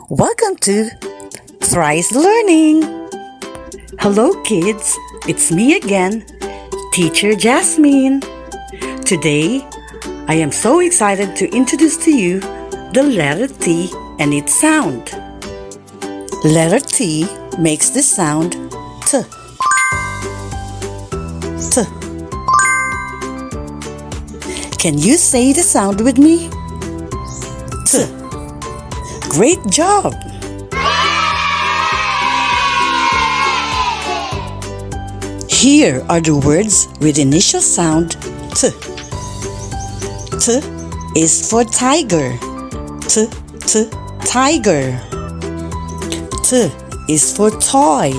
Welcome to Thrice Learning. Hello kids, it's me again, Teacher Jasmine. Today, I am so excited to introduce to you the letter T and its sound. Letter T makes the sound T. T. Can you say the sound with me? T. Great job! Here are the words with initial sound T. T is for tiger. T, T, tiger. T is for toy.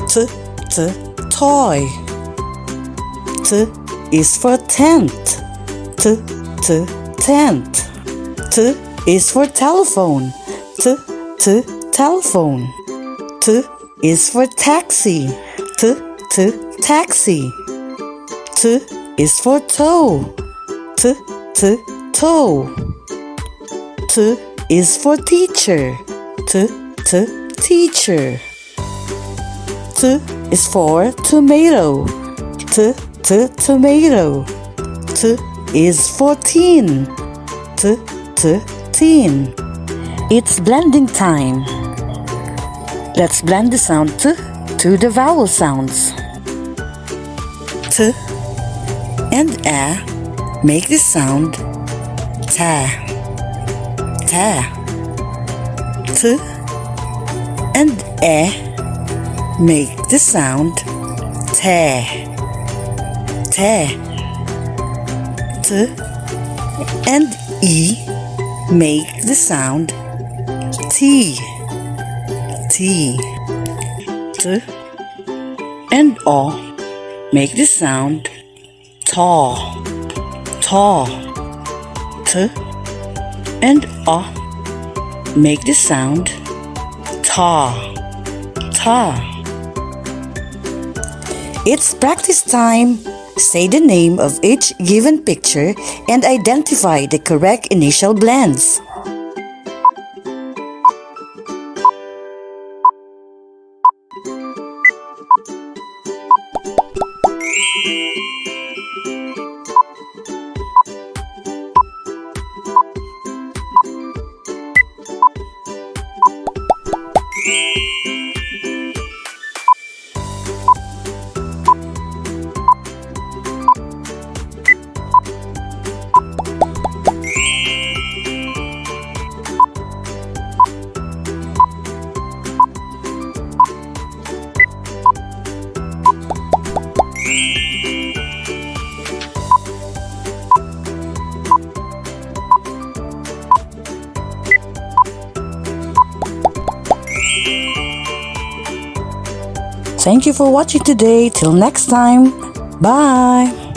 T, T, toy. T is for tent. T, T, tent. T is for telephone. T, T, telephone. T is for taxi. T, T, taxi. T is for toe. T, T, toe. T is for teacher. T, T, teacher. T is for tomato. T, T, tomato. T is for teen. T, T, teen. It's blending time. Let's blend the sound T to the vowel sounds. T and A make the sound ta, ta. T and E make the sound te, te. T and E make the sound T, T. T and O make the sound ta, ta. T and O make the sound ta, ta. It's practice time. Say the name of each given picture and identify the correct initial blends. Thank you for watching today. Till next time. Bye.